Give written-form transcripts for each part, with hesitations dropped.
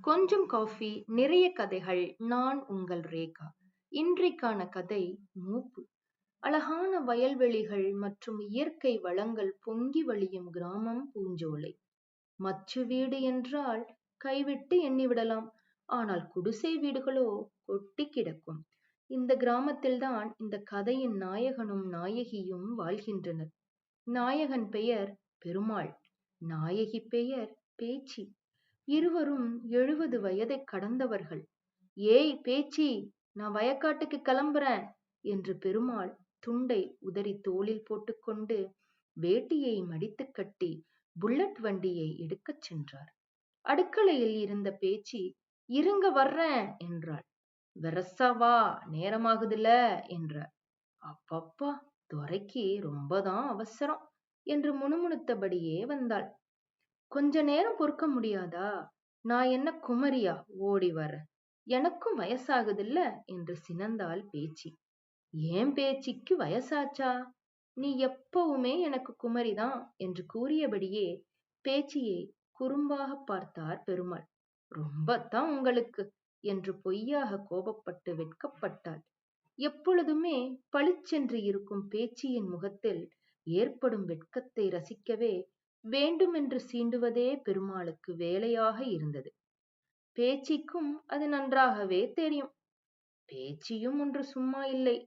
கொஞ்சம் காஃபி, நிறைய கதைகள். நான் உங்கள் ரேகா. இன்றைக்கான கதை மூப்பு. அழகான வயல்வெளிகள் மற்றும் இயற்கை வளங்கள் பொங்கி வழியும் கிராமம் பூஞ்சோலை. மச்சு வீடு என்றால் கைவிட்டு எண்ணிவிடலாம். ஆனால் குடிசை வீடுகளோ கொட்டி கிடக்கும். இந்த கிராமத்தில்தான் இந்த கதையின் நாயகனும் நாயகியும் வாழ்கின்றனர். நாயகன் பெயர் பெருமாள், நாயகி பெயர் பேச்சி. இருவரும் 70 வயதை கடந்தவர்கள். ஏய் பேச்சி, நான் வயக்காட்டுக்கு கிளம்புறேன் என்று பெருமாள் துண்டை உதறி தோளில் போட்டுக்கொண்டு வேட்டியை மடித்து கட்டி புல்லட் வண்டியை எடுக்கச் சென்றார். அடுக்களையில் இருந்த பேச்சி, இருங்க வர்றேன் என்றாள். வெரசா வா, நேரமாகுதுல என்றார். அப்பப்பா, துரைக்கு ரொம்பதான் அவசரம் என்று முணுமுணுத்தபடியே வந்தாள். கொஞ்ச நேரம் பொறுக்க முடியாதா? நான் என்ன குமரியா ஓடி வர? எனக்கும் வயசாகுதில்ல என்று சினந்தாள் பேச்சி. ஏன் பேச்சிக்கு வயசாச்சா? நீ எப்பவுமே எனக்கு குமரிதான் என்று கூறியபடியே பேச்சியை குறும்பாக பார்த்தார் பெருமாள். ரொம்பத்தான் உங்களுக்கு என்று பொய்யாக கோபப்பட்டு வெட்கப்பட்டாள். எப்பொழுதுமே பளிச்சென்று இருக்கும் பேச்சியின் முகத்தில் ஏற்படும் வெட்கத்தை ரசிக்கவே வேண்டுமென்று சீண்டுவதே பெருமாளுக்கு வேலையாக இருந்தது. பேச்சிக்கும் அது நன்றாகவே தெரியும். பேச்சியும் ஒன்று சும்மா இல்லை.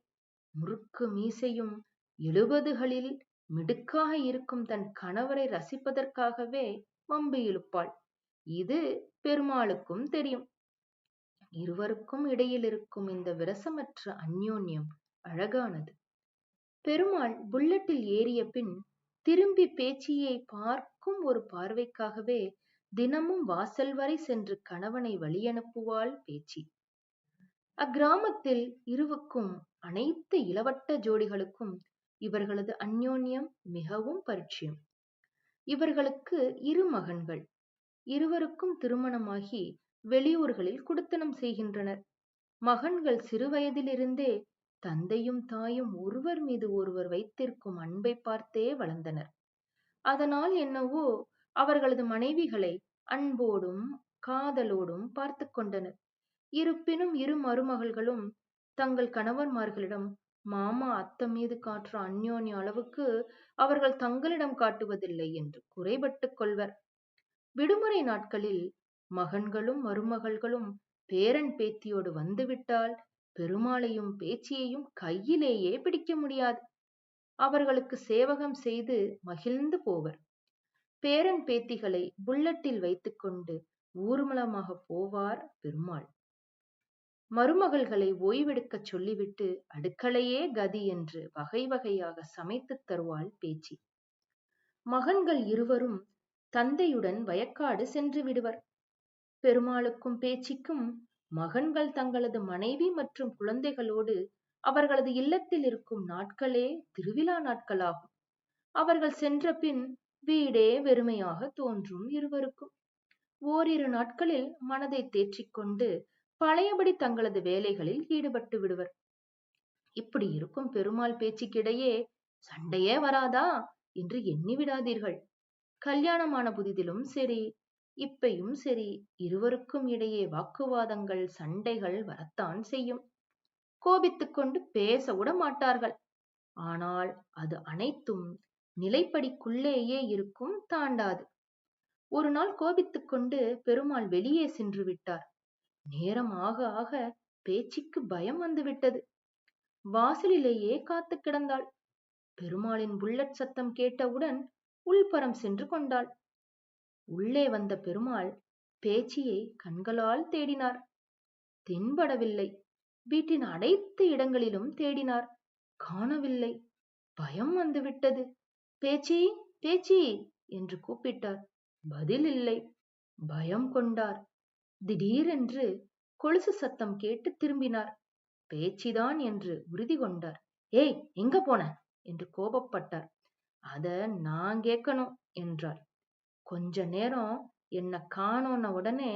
முறுக்கு மீசையும் 70களில் மிடுக்காக இருக்கும் தன் கணவரை ரசிப்பதற்காகவே வம்பு இழுப்பாள். இது பெருமாளுக்கும் தெரியும். இருவருக்கும் இடையில் இருக்கும் இந்த விரசமற்ற அந்யோன்யம் அழகானது. பெருமாள் புல்லட்டில் ஏறிய பின் திரும்பி பேச்சியை பார்க்கும் ஒரு பார்வைக்காகவே தினமும் வாசல் வரை சென்று கணவனை வழியனுப்புவாள் பேச்சி. அக்கிராமத்தில் இருவுக்கும் அனைத்து இளவட்ட ஜோடிகளுக்கும் இவர்களது அந்யோன்யம் மிகவும் பரிச்சயம். இவர்களுக்கு 2 மகன்கள். இருவருக்கும் திருமணமாகி வெளியூர்களில் குடித்தனம் செய்கின்றனர். மகன்கள் சிறு வயதிலிருந்தே தந்தையும் தாயும் ஒருவர் மீது ஒருவர் வைத்திருக்கும் அன்பை பார்த்தே வளர்ந்தனர். அதனால் என்னவோ அவர்களது மனைவிகளை அன்போடும் காதலோடும் பார்த்து கொண்டனர். இருப்பினும் 2 மருமகள்களும் தங்கள் கணவன்மார்களிடம் மாமா அத்தை மீது காட்டுற அந்யோன்ய அளவுக்கு அவர்கள் தங்களிடம் காட்டுவதில்லை என்று குறைபட்டுக் கொள்வர். விடுமுறை நாட்களில் மகன்களும் மருமகள்களும் பேரன் பேத்தியோடு வந்துவிட்டால் பெருமாளையும் பேச்சியையும் கையிலேயே பிடிக்க முடியாது. அவர்களுக்கு சேவகம் செய்து மகிழ்ந்து போவர். பேரன் பேத்திகளை புல்லட்டில் வைத்துக்கொண்டு ஊர்வலமாக போவார் பெருமாள். மருமகள்களை ஓய்வெடுக்கச் சொல்லிவிட்டு அடுக்களையே கதி என்று வகை வகையாக சமைத்து தருவாள் பேச்சி. மகன்கள் இருவரும் தந்தையுடன் வயக்காடு சென்று விடுவர். பெருமாளுக்கும் பேச்சிக்கும் மகன்கள் தங்களது மனைவி மற்றும் குழந்தைகளோடு அவர்களது இல்லத்தில் இருக்கும் நாட்களே திருவிழா நாட்களாகும். அவர்கள் சென்ற பின் வீடே வெறுமையாக தோன்றும் இருவருக்கும். ஓரிரு நாட்களில் மனதை தேற்றிக்கொண்டு பழையபடி தங்களது வேலைகளில் ஈடுபட்டு விடுவர். இப்படி இருக்கும் பெருமாள் பேச்சுக்கிடையே சண்டையே வராதா என்று எண்ணி விடாதீர்கள். கல்யாணமான புதிதிலும் சரி, இப்பையும் சரி, இருவருக்கும் இடையே வாக்குவாதங்கள் சண்டைகள் வரத்தான் செய்யும். கோபித்துக் கொண்டு பேச விட மாட்டார்கள். ஆனால் அது அனைத்தும் நிலைப்படிக்குள்ளேயே இருக்கும், தாண்டாது. ஒரு நாள் கோபித்துக் கொண்டு பெருமாள் வெளியே சென்று விட்டார். நேரம் ஆக ஆக பேச்சிக்கு பயம் வந்துவிட்டது. வாசலிலேயே காத்து கிடந்தாள். பெருமாளின் புல்லட் சத்தம் கேட்டவுடன் உள்புறம் சென்று கொண்டாள். உள்ளே வந்த பெருமாள் பேச்சியை கண்களால் தேடினார். தென்படவில்லை. வீட்டின் அனைத்து இடங்களிலும் தேடினார். காணவில்லை. பயம் வந்துவிட்டது. பேச்சி, பேச்சி என்று கூப்பிட்டார். பதில் இல்லை. பயம் கொண்டார். திடீரென்று கொலுசு சத்தம் கேட்டு திரும்பினார். பேச்சிதான் என்று உறுதி கொண்டார். ஏய், எங்க போன என்று கோபப்பட்டார். அத நான் கேட்கணும் என்றார். கொஞ்ச நேரம் என்ன காணோன்ன உடனே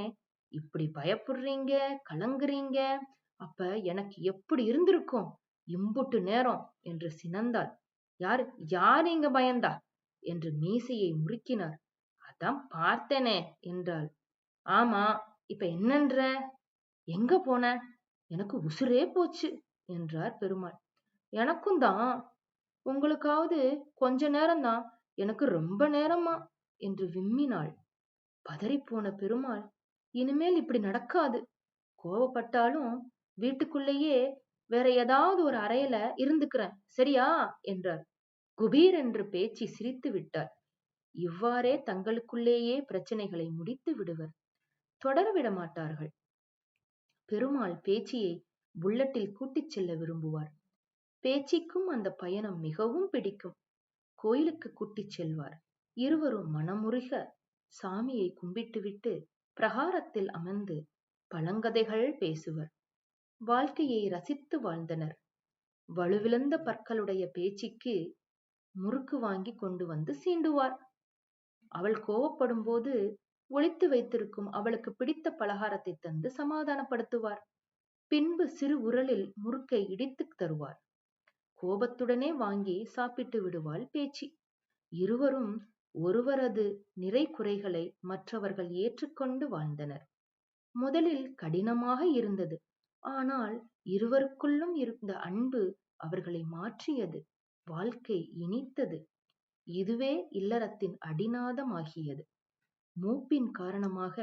இப்படி பயப்படுறீங்க, கலங்குறீங்க, அப்ப எனக்கு எப்படி இருந்திருக்கும் இம்புட்டு நேரம் என்று சினந்தாள். யார் இங்க பயந்தா என்று மீசையை முறுக்கினார். அதான் பார்த்தனே என்றாள். ஆமா, இப்ப என்னன்ற? எங்க போன? எனக்கு உசுரே போச்சு என்றார் பெருமாள். எனக்கும் தான். உங்களுக்காவது கொஞ்ச நேரம்தான், எனக்கு ரொம்ப நேரமா என்று விம்மினாள். பதறிப்போன பெருமாள், இனிமேல் இப்படி நடக்காது. கோவப்பட்டாலும் வீட்டுக்குள்ளேயே வேற ஏதாவது ஒரு அறையில இருந்துக்கிறேன், சரியா என்றார். குபீர் என்று பேச்சு சிரித்து விட்டார். இவ்வாறே தங்களுக்குள்ளேயே பிரச்சனைகளை முடித்து விடுவர். தொடர விட மாட்டார்கள். பெருமாள் பேச்சியை புல்லட்டில் கூட்டிச் செல்ல விரும்புவார். பேச்சிக்கும் அந்த பயணம் மிகவும் பிடிக்கும். கோயிலுக்கு கூட்டிச் செல்வார். இருவரும் மனமுருக சாமியை கும்பிட்டுவிட்டு பிரகாரத்தில் அமர்ந்து பழங்கதைகள் பேசுவர். வாழ்க்கையை ரசித்து வாழ்ந்தனர். வலுவிழந்த பற்களுடைய பேச்சிக்கு முறுக்கு வாங்கி கொண்டு வந்து சீண்டுவார். அவள் கோவப்படும் போது ஒளித்து வைத்திருக்கும் அவளுக்கு பிடித்த பலகாரத்தை தந்து சமாதானப்படுத்துவார். பின்பு சிறு உரலில் முறுக்கை இடித்து தருவார். கோபத்துடனே வாங்கி சாப்பிட்டு விடுவாள் பேச்சி. இருவரும் ஒருவரது நிறை குறைகளை மற்றவர்கள் ஏற்றுக்கொண்டு வாழ்ந்தனர். முதலில் கடினமாக இருந்தது. ஆனால் இருவருக்குள்ளும் இருந்த அன்பு அவர்களை மாற்றியது. வாழ்க்கை இனித்தது. இதுவே இல்லறத்தின் அடிநாதமாகியது. மூப்பின் காரணமாக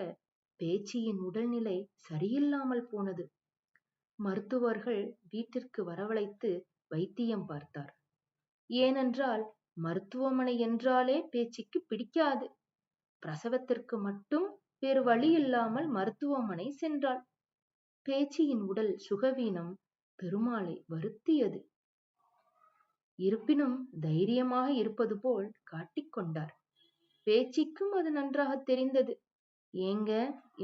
பேச்சியின் உடல்நிலை சரியில்லாமல் போனது. மருத்துவர்கள் வீட்டிற்கு வரவழைத்து வைத்தியம் பார்த்தார். ஏனென்றால் மருத்துவமனை என்றாலே பேச்சிக்கு பிடிக்காது. பிரசவத்திற்கு மட்டும் வேறு வழி இல்லாமல் மருத்துவமனை சென்றாள். பேச்சியின் உடல் சுகவீனம் பெருமாளை வருத்தியது. இருப்பினும் தைரியமாக இருப்பது போல் காட்டிக்கொண்டார். பேச்சிக்கும் அது நன்றாக தெரிந்தது. ஏங்க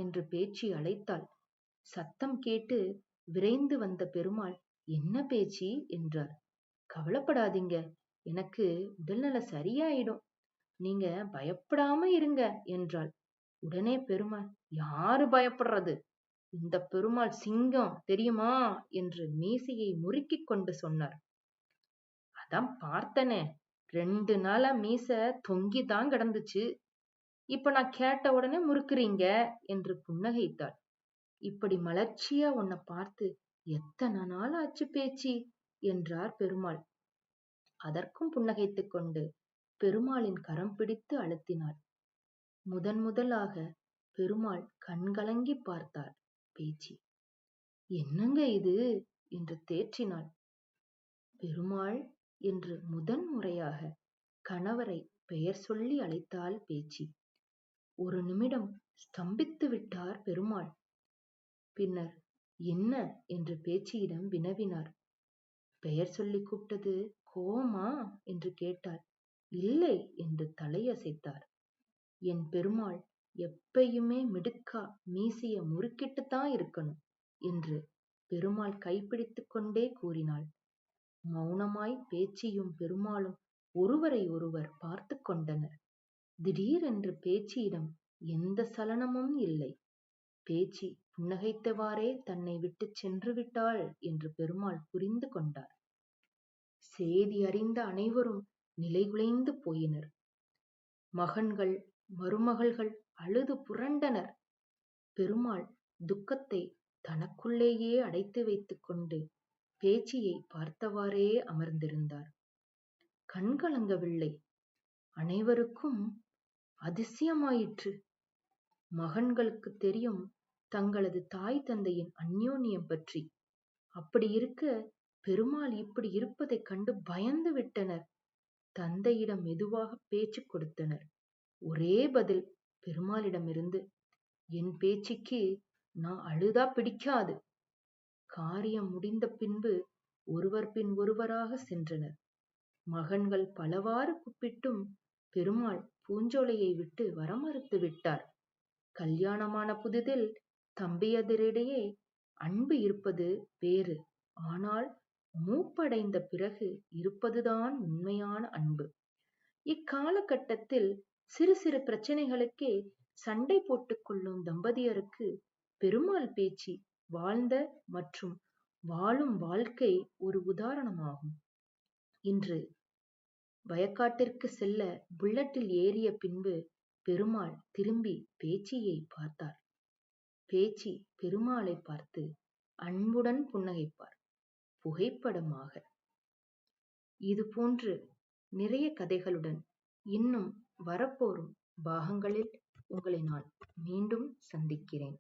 என்று பேச்சி அழைத்தாள். சத்தம் கேட்டு விரைந்து வந்த பெருமாள், என்ன பேச்சி என்றார். கவலைப்படாதீங்க, எனக்கு உடல்நல சரியாயிடும், நீங்க பயப்படாம இருங்க என்றாள். உடனே பெருமாள், யாரு பயப்படுறது? இந்த பெருமாள் சிங்கம் தெரியுமா என்று மீசையை முறுக்கிக் கொண்டு சொன்னார். அதான் பார்த்தனே, 2 நாளா மீச தொங்கிதான் கிடந்துச்சு. இப்ப நான் கேட்ட உடனே முறுக்குறீங்க என்று புன்னகைத்தாள். இப்படி மலர்ச்சியா உன்னை பார்த்து எத்தனை நாள் ஆச்சு பேச்சி என்றார் பெருமாள். அதற்கும் புன்னகைத்துக் கொண்டு பெருமாளின் கரம் பிடித்து அழுத்தினாள். முதலாக பெருமாள் கண்கலங்கி பார்த்தார் பேச்சி. என்னங்க இது என்று தேற்றினாள். பெருமாள் என்று முறையாக கணவரை பெயர் சொல்லி அழைத்தாள் பேச்சி. ஒரு நிமிடம் ஸ்தம்பித்து விட்டார் பெருமாள். பின்னர் என்ன என்று பேச்சியிடம் வினவினார். பெயர் சொல்லி கூப்பிட்டது கோவமா என்று கேட்டாள். இல்லை என்று தலையசைத்தார். என் பெருமாள் எப்பயுமே மிடுக்கா மீசைய முறுக்கிட்டுத்தான் இருக்கணும் என்று பெருமாள் கைப்பிடித்துக் கொண்டே கூறினாள். மௌனமாய் பேச்சியும் பெருமாளும் ஒருவரை ஒருவர் பார்த்து கொண்டனர். திடீரென்று பேச்சியிடம் எந்த சலனமும் இல்லை. பேச்சி புன்னகைத்தவாறே தன்னை விட்டு சென்று விட்டாள் என்று பெருமாள் புரிந்து கொண்டார். செய்தி அறிந்த அனைவரும் நிலைகுலைந்து போயினர். மகன்கள் மருமகள்கள் அழுது புரண்டனர். பெருமாள் துக்கத்தை தனக்குள்ளேயே அடைத்து வைத்துக் கொண்டு பேச்சியை பார்த்தவாறே அமர்ந்திருந்தார். கண்கலங்கவில்லை. அனைவருக்கும் அதிசயமாயிற்று. மகன்களுக்கு தெரியும் தங்களது தாய் தந்தையின் அந்யோன்யம் பற்றி. அப்படி இருக்க பெருமாள் இப்படி இருப்பதைக் கண்டு பயந்து விட்டனர். தந்தையிடம் மெதுவாக பேச்சு கொடுத்தனர். ஒரே பதில் பெருமாளிடமிருந்து, என் பேச்சுக்கு நான் அழுதா பிடிக்காது. காரியம் முடிந்த பின்பு ஒருவர் பின் ஒருவராக சென்றனர். மகன்கள் பலவாறு கூப்பிட்டும் பெருமாள் பூஞ்சோலையை விட்டு வர மறுத்து விட்டார். கல்யாணமான புதிதில் தம்பியரிடையே அன்பு இருப்பது வேறு. ஆனால் மூப்படைந்த பிறகு இருப்பதுதான் உண்மையான அன்பு. இக்காலகட்டத்தில் சிறு சிறு பிரச்சனைகளுக்கே சண்டை போட்டுக் கொள்ளும் தம்பதியருக்கு பெருமாள் பேச்சு வாழ்ந்த மற்றும் வாழும் வாழ்க்கை ஒரு உதாரணமாகும். இன்று வயக்காட்டிற்கு செல்ல புல்லட்டில் ஏறிய பின்பு பெருமாள் திரும்பி பேச்சியை பார்த்தார். பேச்சி பெருமாளை பார்த்து அன்புடன் புன்னகைப்பார் புகைப்படமாக. இது போன்று நிறைய கதைகளுடன் இன்னும் வரப்போரும் பாகங்களில் உங்களை நான் மீண்டும் சந்திக்கிறேன்.